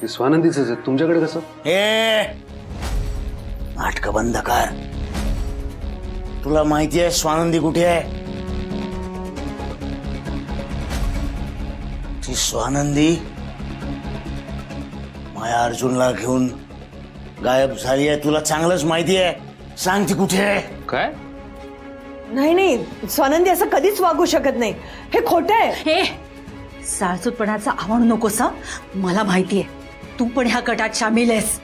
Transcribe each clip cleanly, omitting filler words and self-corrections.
स्वानंदीच आहे, तुमच्याकडे कसं? नाटक बंद कर. तुला माहिती आहे स्वानंदी कुठे आहे? ती स्वानंदी माया अर्जुनला घेऊन गायब झाली आहे. तुला चांगलंच माहिती आहे. सांग ती कुठे आहे? काय? नाही नाही, स्वानंदी असं कधीच वागू शकत नाही. हे खोटं आहे. हे साळसूतपणाचा आवड नकोस. मला माहितीये तू पण ह्या कटात सामील आहेस.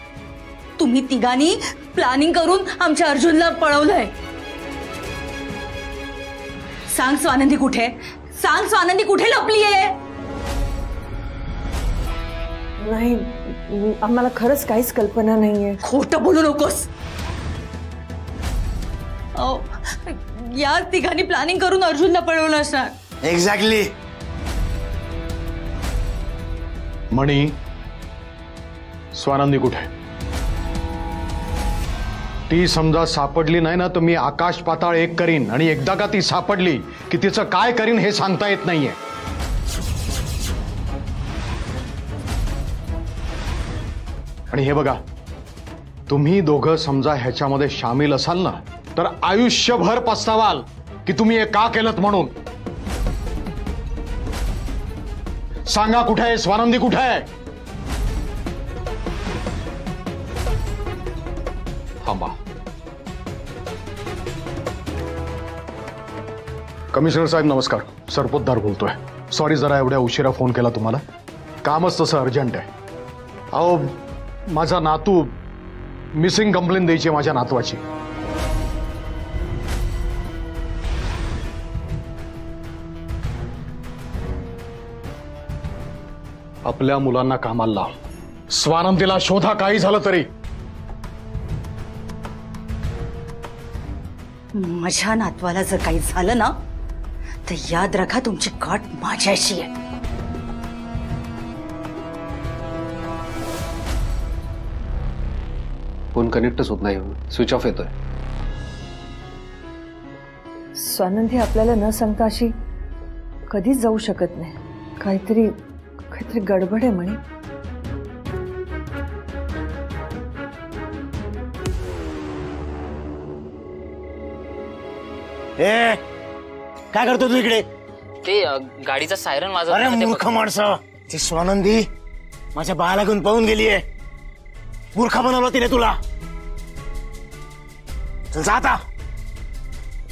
तुम्ही तिघांनी प्लॅनिंग करून आमच्या अर्जुनला पळवलंय. सांग स्वानंदी कुठे? सांग स्वानंदी कुठे लपलीये? नाही, आम्हाला खरंच काहीच कल्पना नाहीये. खोटं बोलू नकोस. या तिघांनी प्लॅनिंग करून अर्जुनला पळवलं असणार. एक्झॅक्टली. मणी, स्वानंदी कुठे? ती समजा सापडली नाही ना तर मी आकाश पाताळ एक करीन. आणि एकदा का ती सापडली की तिचं काय करीन हे सांगता येत नाहीये. आणि हे बघा, तुम्ही दोघं समजा ह्याच्यामध्ये सामील असाल ना तर आयुष्यभर पस्तावाल की तुम्ही हे का केलं म्हणून. सांगा कुठे आहे स्वानंदी? कुठे आहे? थांबा. कमिशनर साहेब नमस्कार. सरपोतदार बोलतोय. सॉरी जरा एवढ्या उशिरा फोन केला तुम्हाला. कामच तसं अर्जंट आहे. अहो माझा नातू मिसिंग कंप्लेंट द्यायची माझ्या नातवाची. आपल्या मुलांना कामाला लाव. स्वानंदीला शोधा काही झालं तरी. माझ्या नातवाला जर काही झालं ना तर याद राखा तुमची गाठ माझ्याशी आहे. फोन कनेक्टच होत नाही, स्विच ऑफ येतोय. स्वानंदी आपल्याला न सांगता अशी कधीच जाऊ शकत नाही. काहीतरी गडबड आहे म्हणे. काय करतो तू इकडे? ते गाडीचा सायरन वाजवत. अरे मूर्ख माणसं, ती स्वानंदी माझ्या बाळाला घेऊन पळून गेलीये. मूर्ख बनवलं तिने तुला. चल जा आता.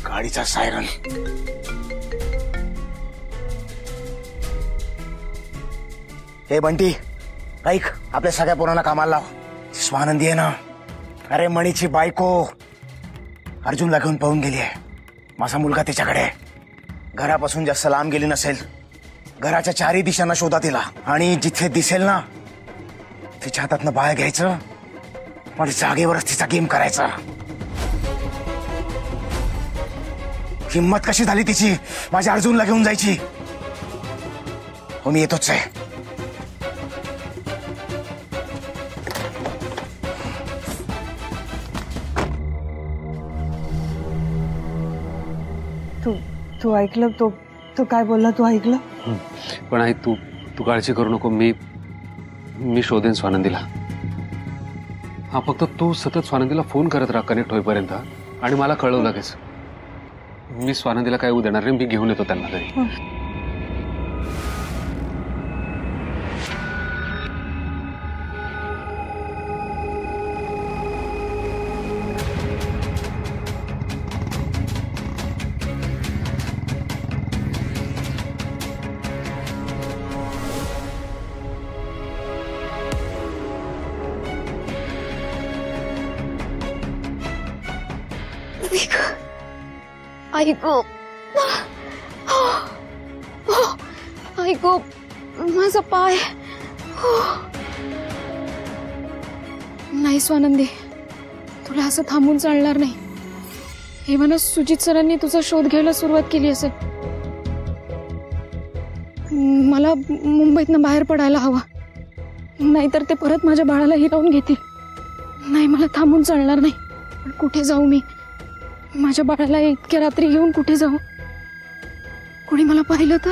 गाडीचा सायरन. हे बंटी ऐक, आपल्या सगळ्या पोरांना कामाला लाव. स्वानंदी आहे ना, अरे मणीची बायको अर्जुनला घेऊन पळून गेली आहे. माझा मुलगा तिच्याकडे आहे. घरापासून जास्त लांब गेली नसेल. घराच्या चारही दिशांना शोधा तिला. आणि जिथे दिसेल ना तिच्या हातातनं बाळ घ्यायचं आणि जागेवरच तिचा गेम करायचा. हिम्मत कशी झाली तिची माझ्या अर्जुनला घेऊन जायची. हो मी येतोच आहे. तू ऐकलं? तो काय बोलला तू ऐकलं? पण आई तू काळजी करू नको. मी शोधेन स्वानंदीला. हा फक्त तू सतत स्वानंदीला फोन करत राहा कनेक्ट होईपर्यंत. आणि मला कळव लगेच. मी स्वानंदीला काय देणार नाही. मी घेऊन येतो त्यांना तरी. ऐको ऐको माझा पाय. नाही स्वानंदी, तुला असं थांबून चालणार नाही. हे म्हणा सुजित सरांनी तुझा शोध घ्यायला सुरुवात केली असेल. मला मुंबईतनं बाहेर पडायला हवा, नाहीतर ते परत माझ्या बाळाला हिरावून घेतील. नाही मला थांबून चालणार नाही. पण कुठे जाऊ मी? माझ्या बाळाला इतक्या रात्री घेऊन कुठे जाऊ? कोणी मला पाहिलं तर?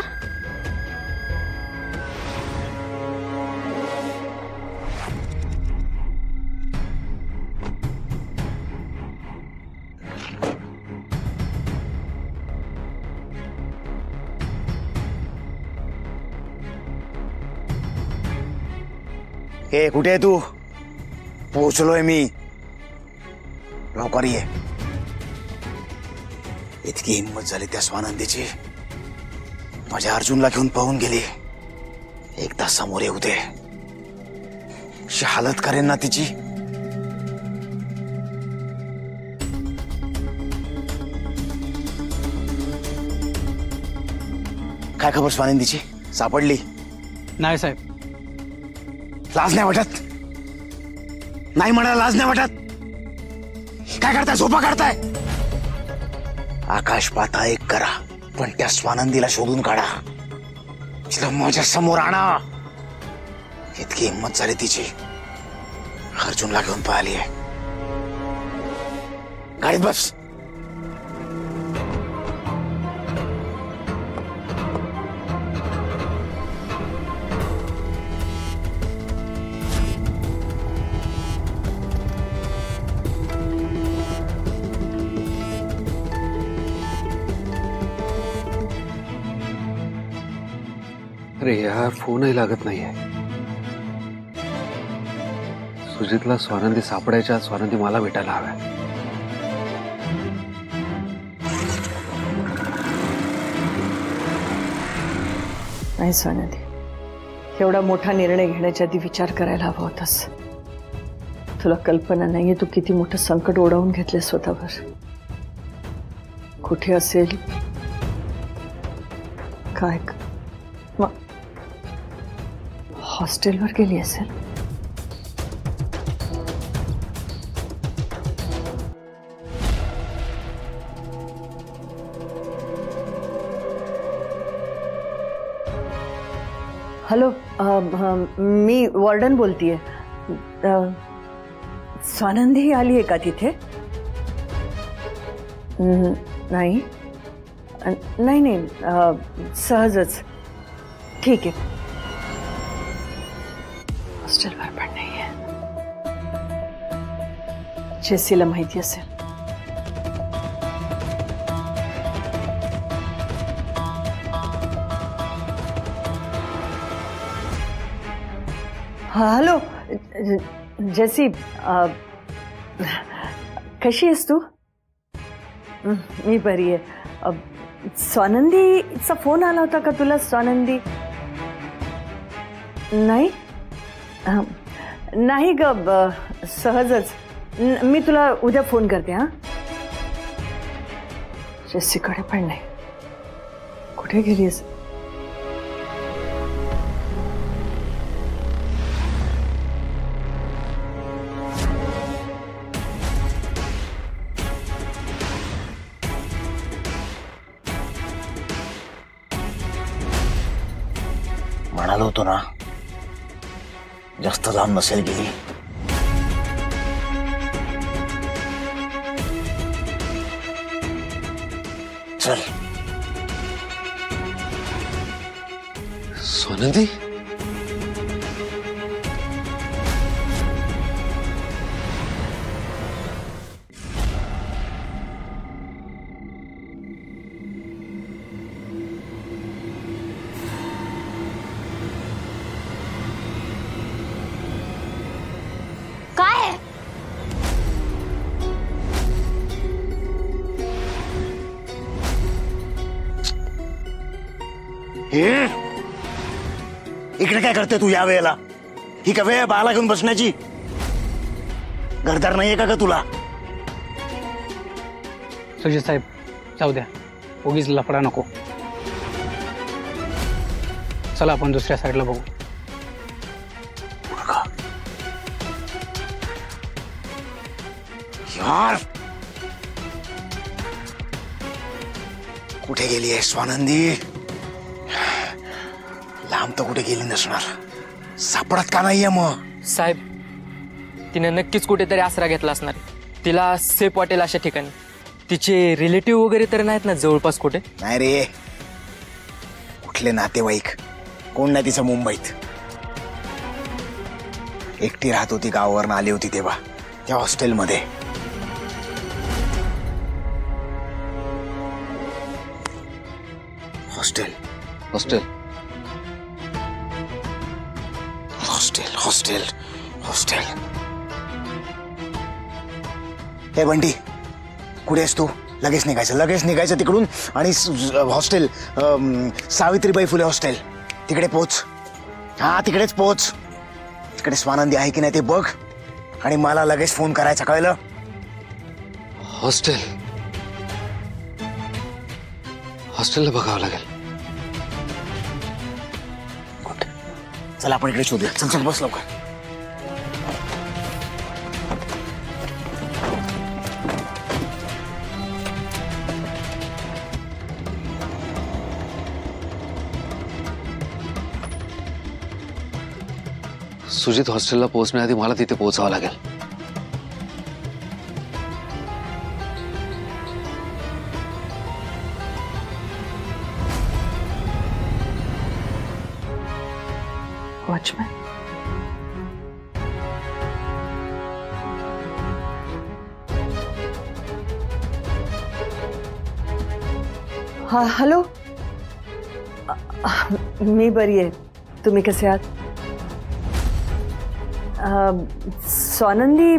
ए कुठे आहे तू? पोहोचलोय मी, लवकर ये. इतकी हिंमत झाली त्या स्वानंदीची, माझ्या अर्जुनला घेऊन पळून गेली. एकदा समोर येऊ दे, अशी हालत करेन ना तिची. काय खबर स्वानंदीची? सापडली? नाही साहेब. लाज नाही वाटत? नाही म्हणाला लाज नाही वाटत? काय करताय? झोपा काढताय? आकाश पाता एक करा, पण त्या स्वानंदीला शोधून काढा. तिला माझ्या समोर आणा. इतकी हिंमत झाली तिची, अर्जुनला घेऊन पळाली आहे. गाडीत बस. अरे यार, फोनही लागत नाहीये. सुजितला स्वानंदी सापडायच्या, स्वानंदी मला भेटायला हव्या. नाही स्वानंदी, एवढा मोठा निर्णय घेण्याच्या आधी विचार करायला हवा होतास. तुला कल्पना नाहीये तू किती मोठं संकट ओढावून घेतले स्वतःवर. कुठे असेल काय? हॉस्टेलवर गेली असेल. हॅलो, मी वॉर्डन बोलतीये. स्वानंदी आली आहे का तिथे? नाही नाही नाही, सहजच. ठीक आहे. हॉस्टेलवर पण नाहीये. जेसीला माहिती असेल. हॅलो जेसी, कशी आहेस तू? मी बरी आहे. स्वानंदीचा फोन आला होता का तुला? स्वानंदी नाही? नाही ग, सहजच. मी तुला उद्या फोन करते. हा, जेसीकडे पण नाही. कुठे गेलीस? म्हणालो होतो ना, जास्त लांब नसेल गेली. चल. स्वानंदी? काय? इकडे काय करते तू या वेळेला? ही का वेळ बाळाला घेऊन बसण्याची? घरदार नाहीये का ग तुला? सुजित साहेब, जाऊ द्या, उगीच लफडा नको. चला आपण दुसऱ्या साईडला बघू. यार, कुठे गेली आहे स्वानंदी? लांब तर कुठे गेली नसणार. सापडत का नाहीये मग? साहेब, तिने नक्कीच कुठेतरी आसरा घेतला असणार. तिला सेफ वाटेल अशा ठिकाणी. तिचे रिलेटिव्ह वगैरे तर नाहीत ना जवळपास कुठे? नाही रे, कुठले नातेवाईक कोण नाही तिचं मुंबईत. एकटी राहत होती, गावावरून आली होती तेव्हा त्या हॉस्टेलमध्ये. Hostel hostel hostel hostel hostel. हे बंटी, कुठे आहेस तू? लगेच निघायचं तिकडून आणि हॉस्टेल, सावित्रीबाई फुले हॉस्टेल तिकडे पोच. हा, तिकडेच पोच. तिकडे स्वानंदी आहे की नाही ते बघ आणि मला लगेच फोन करायचा, कळलं? हॉस्टेलला बघावं लागेल. चला आपण इकडे शोधूया. चल बस लवकर. सुजित हॉस्टेलला पोहोचण्याआधी मला तिथे पोहोचावं लागेल. वॉचमॅन, हा हॅलो. मी बरी आहे. तुम्ही कसे आहात? स्वानंदी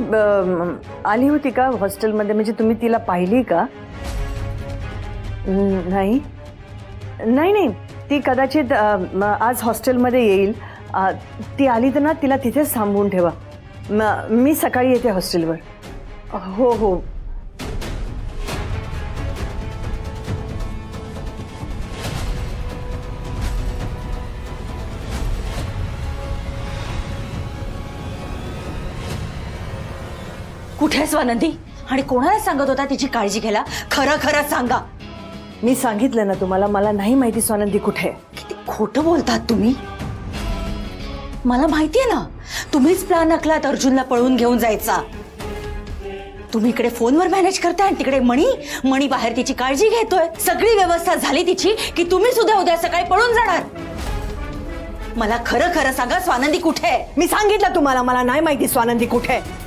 आली होती का हॉस्टेलमध्ये? म्हणजे तुम्ही तिला पाहिली का? नाही नाही नाही, ती कदाचित आज हॉस्टेलमध्ये येईल. ती आली तर ना तिला तिथेच थांबवून ठेवा. मी सकाळी येते हॉस्टेलवर. हो हो. कुठे आहे स्वानंदी आणि कोणाला सांगत होता तिची काळजी घ्यायला? खरं खरं सांगा. मी सांगितलं ना तुम्हाला, मला नाही माहिती स्वानंदी कुठे आहे. किती खोटं बोलतात तुम्ही. मला माहितीये ना, तुम्हीच प्लॅन आखलात अर्जुनला पळून घेऊन जायचा. तुम्ही इकडे फोनवर मॅनेज करताय आणि तिकडे मणी बाहेर तिची काळजी घेतोय. सगळी व्यवस्था झाली तिची की तुम्ही सुद्धा उद्या सकाळी पळून जाणार. मला खरं खरं सांगा, स्वानंदी कुठे आहे? मी सांगितलं तुम्हाला, मला नाही माहिती स्वानंदी कुठे आहे.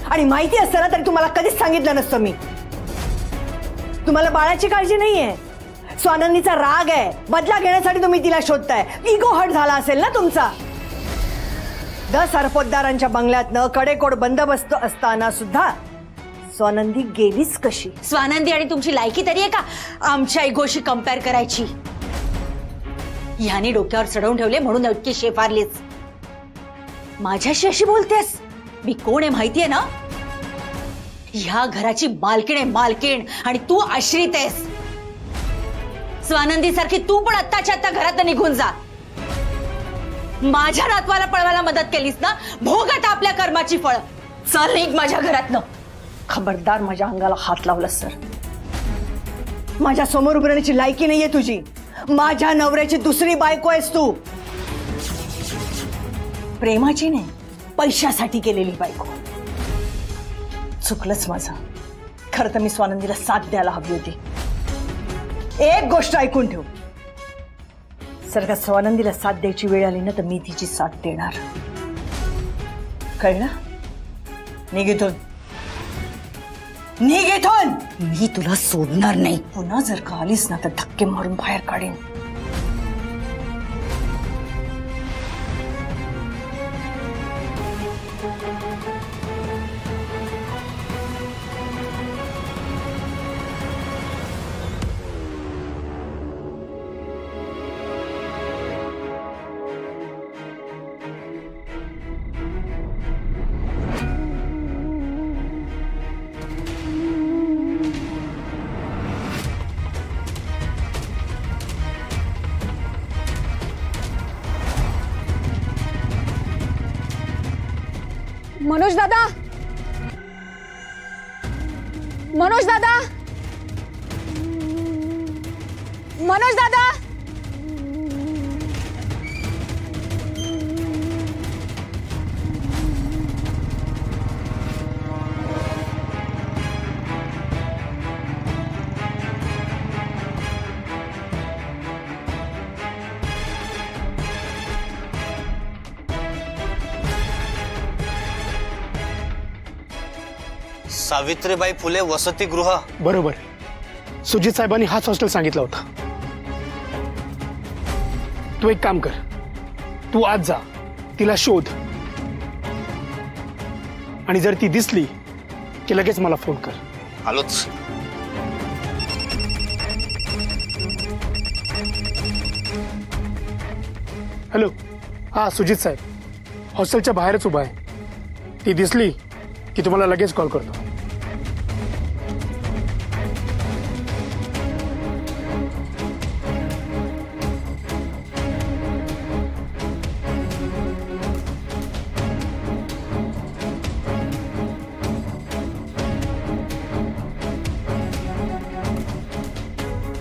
आणि माहिती असताना तरी तुम्हाला कधीच सांगितलं नसतं मी. तुम्हाला बाळाची काळजी नाहीये, स्वानंदीचा राग आहे. बदला घेण्यासाठी तुम्ही तिला शोधताय. इगो हर्ट झाला असेल ना तुमचा. 10 सरपोतदारांच्या बंगल्यातनं कडेकोड बंदोबस्त असताना सुद्धा स्वानंदी गेलीच कशी? स्वानंदी आणि तुमची लायकी तरी आहे का आमच्या इगोशी कंपेअर करायची? ह्याने डोक्यावर चढवून ठेवले म्हणून इतकी शेफारलीच. माझ्याशी अशी बोलतेस? मी कोण आहे माहितीये ना? ह्या घराची मालकीण आहे, मालकीण. आणि तू आश्रित आहेस. स्वानंदी सारखी तू पण आत्ताच्या आत्ता घरात निघून जा. माझ्या नातवाला पळवायला मदत केलीस ना, भोग आता आपल्या कर्माची फळ. चल निघ माझ्या घरातनं. खबरदार माझ्या अंगाला हात लावलास सर. माझ्या समोर उभं राहण्याची लायकी नाहीये तुझी. माझ्या नवऱ्याची दुसरी बायको आहेस तू. प्रेमाची नाही, पैशासाठी केलेली बायको. चुकलंच माझं. खरं तर मी स्वानंदीला साथ द्यायला हवी होती. एक गोष्ट ऐकून ठेव, जर का स्वानंदीला साथ द्यायची वेळ आली ना तर मी तिची साथ देणार. कळलं? निघ इथून. मी तुला सोडणार नाही. पुन्हा जर का आलीस ना तर धक्के मारून बाहेर काढीन. मनोज दादा, मनोज दादा, मनोज दादा. सावित्रीबाई फुले वसतिगृह. बरोबर. सुजित साहेबांनी हाच हॉस्टेल सांगितलं होतं. तू एक काम कर, तू आज जा, तिला शोध आणि जर ती दिसली की लगेच मला फोन कर. आलोच. हॅलो, हा सुजित साहेब, हॉस्टेलच्या बाहेरच उभा आहे. ती दिसली की तुम्हाला लगेच कॉल करतो.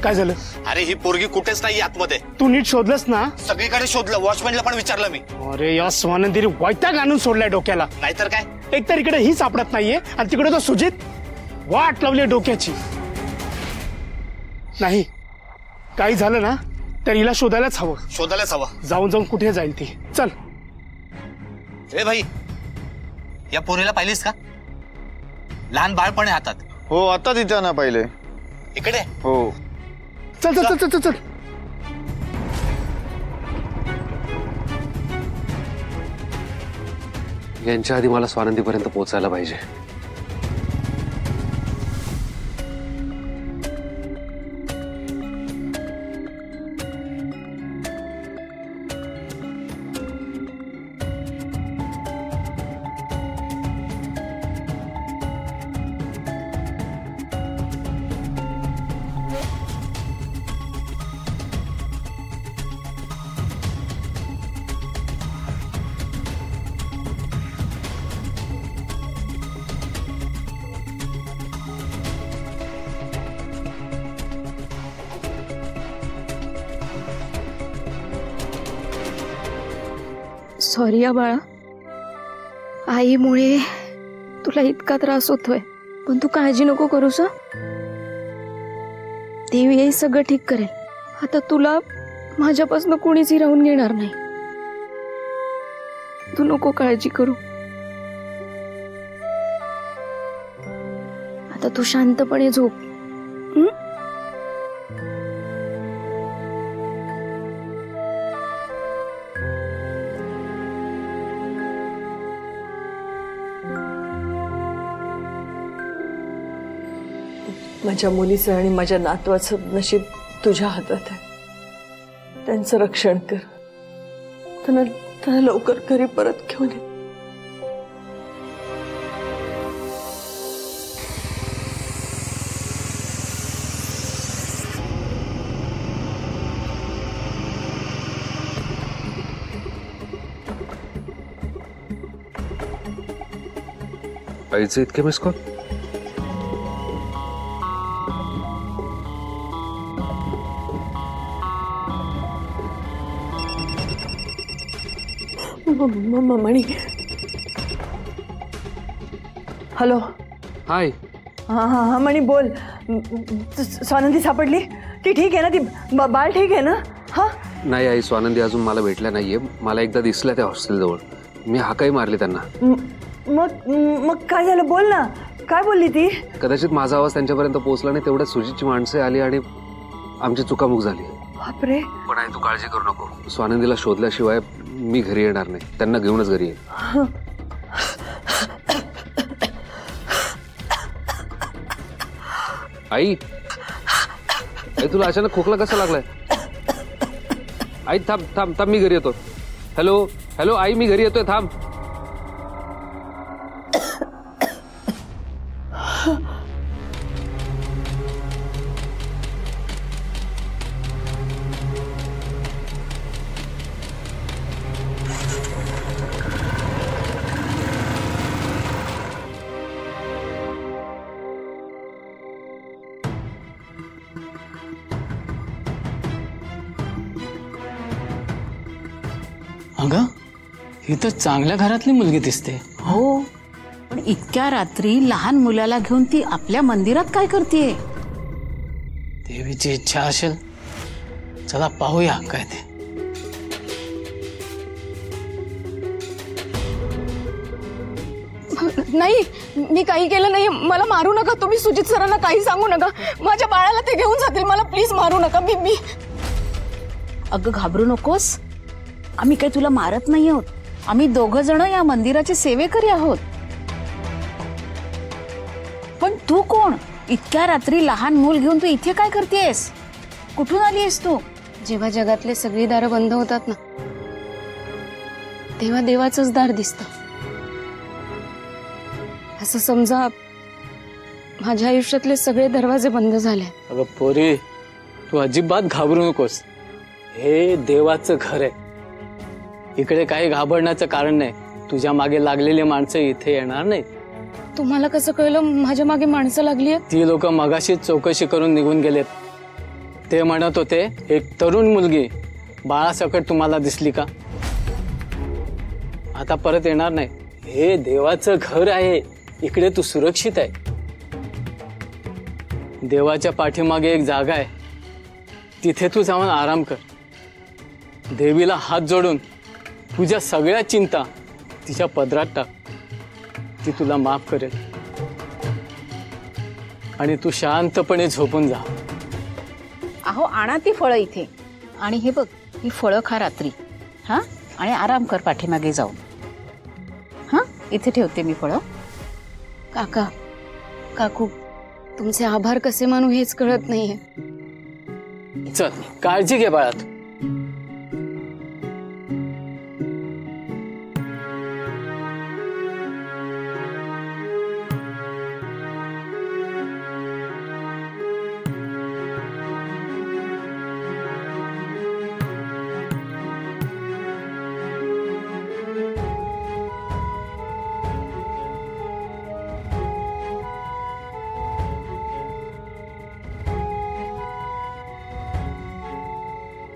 काय झालं? अरे ही पोरगी कुठेच नाही आतमध्ये. तू नीट शोधलंस ना? सगळीकडे शोधलं, वॉचमॅनला पण विचारलं मी. अरे या स्वानंदीने वैताग आणून सोडलाय डोक्याला. नाहीतर काय, एक तर इकडे ही सापडत नाहीये आणि तिकडे तो सुजित वाट लावली डोक्याची. नाही, काही झालं ना तर हिला शोधायलाच हवं. शोधायलाच हवं. जाऊन जाऊन कुठे जाईल ती. चल. ए भाई, या पोरीला पाहिलीस का? लहान बाळ पण आहे हातात. हो, आता तिथे ना पाहिले. इकडे हो. चल चल चल चल चल. यांच्या आधी मला स्वानंदीपर्यंत पोहोचायला पाहिजे. सॉरी या बाळा, आईमुळे तुला इतका त्रास होतोय, पण तू काळजी नको करूस. देवी हे सगळं ठीक करेल. आता तुला माझ्यापासून कोणीच हिरावून घेणार नाही. तू नको काळजी करू. आता तू शांतपणे झोप. माझ्या मुलीचं आणि माझ्या नातवाचं नशीब तुझ्या हातात आहे. त्यांचं रक्षण कर. त्यांना लवकर घरी परत घेऊन ये. आईचे इतके मिस कॉल? मणी. हॅलो. हाय. हाँ हाँ हाँ मणी बोल. स्वानंदी सापडली? ती ठीक आहे ना? ती बाळ ठीक आहे ना? हा. नाही आई, स्वानंदी अजून मला भेटल्या नाहीये. मला एकदा दिसल्या त्या हॉस्टेल जवळ. मी हाकाही मारली त्यांना. मग काय झालं? बोल ना, काय बोलली ती? कदाचित माझा आवाज त्यांच्यापर्यंत पोहोचला नाही, तेवढ्यात सुजितची माणसे आली आणि आमची चुकामुक झाली. बापरे. पण आई तू काळजी करू नको. स्वानंदीला शोधल्याशिवाय मी घरी येणार नाही. त्यांना घेऊनच घरी येईल. आई, आई तुला अचानक खोकला कसा लागलाय? आई थांब थांब थांब, मी घरी येतो. हॅलो हॅलो आई, मी घरी येतोय, थांब. अगं, ही तर चांगल्या घरातली मुलगी दिसते. हो, पण इतक्या रात्री लहान मुलाला घेऊन ती आपल्या मंदिरात काय करतेय? देवीची इच्छा असेल, चला पाहूया काय ते. नाही, मी काही केलं नाही. मला मारू नका तुम्ही. सुजित सरांना काही सांगू नका. माझ्या बाळाला ते घेऊन जातील. मला प्लीज मारू नका. मी अगं घाबरू नकोस. आम्ही काही तुला मारत नाही आहोत. आम्ही दोघं जण या मंदिराचे सेवेकरी आहोत. तू कोण? इतक्या रात्री लहान मूल घेऊन तू इथे काय करतेस? कुठून आलीयस तू? जेव्हा जगातले सगळी दारं बंद होतात ना, तेव्हा देवाचंच दार दिसतं. असं समजा माझ्या आयुष्यातले सगळे दरवाजे बंद झाले. अगं पोरी, तू अजिबात घाबरू नकोस. हे देवाचं घर आहे. इकडे काही घाबरण्याचं कारण नाही. तुझ्या मागे लागलेली माणसं इथे येणार नाहीत. तुम्हाला कसं कळलं माझ्या मागे माणसं लागली? ती लोक मगाशीच चौकशी करून निघून गेलेत. ते म्हणत होते एक तरुण मुलगी बाळासकट तुम्हाला दिसली का? आता परत येणार नाही. हे देवाचं घर आहे. इकडे तू सुरक्षित आहे. देवाच्या पाठीमागे एक जागा आहे. तिथे तू जाऊन आराम कर. देवीला हात जोडून तुझ्या सगळ्या चिंता तिच्या पदरात टाक. ती तुला माफ करेल आणि तू शांतपणे झोपून जा. अहो आणा ती फळं इथे. आणि हे बघ, ही फळं खा रात्री. हा, आणि आराम कर पाठीमागे जाऊन. हा, इथे ठेवते मी फळं. काका, काकू, तुमचे आभार कसे मानू हेच कळत नाहीये. चल, काळजी घे बाळा तू.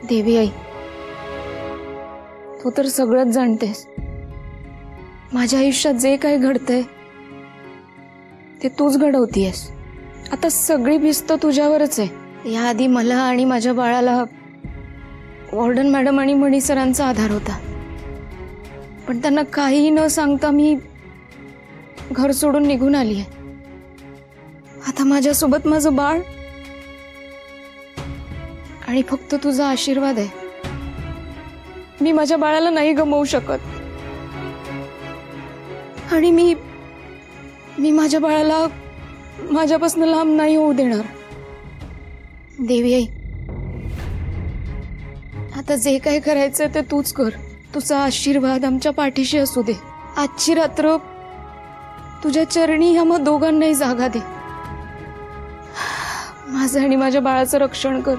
देवी आई, तू तर सगळंच जाणतेस. माझ्या आयुष्यात जे काही घडतंय ते तूच घडवतीयस. आता सगळी भिस्त तुझ्यावरच आहे. याआधी मला आणि माझ्या बाळाला वॉर्डन मॅडम आणि मणी सरांचा आधार होता, पण त्यांना काहीही न सांगता मी घर सोडून निघून आली आहे. आता माझ्यासोबत माझं बाळ आणि फक्त तुझा आशीर्वाद आहे. मी माझ्या बाळाला नाही गमावू शकत. आणि मी माझ्या बाळाला माझ्यापासून लांब नाही होऊ देणार. देवी आई, आता जे काय करायचं ते तूच कर. तुझा आशीर्वाद आमच्या पाठीशी असू दे. आजची रात्र तुझ्या चरणी आम्हा दोघांनाही जागा दे. माझं आणि माझ्या बाळाचं रक्षण कर.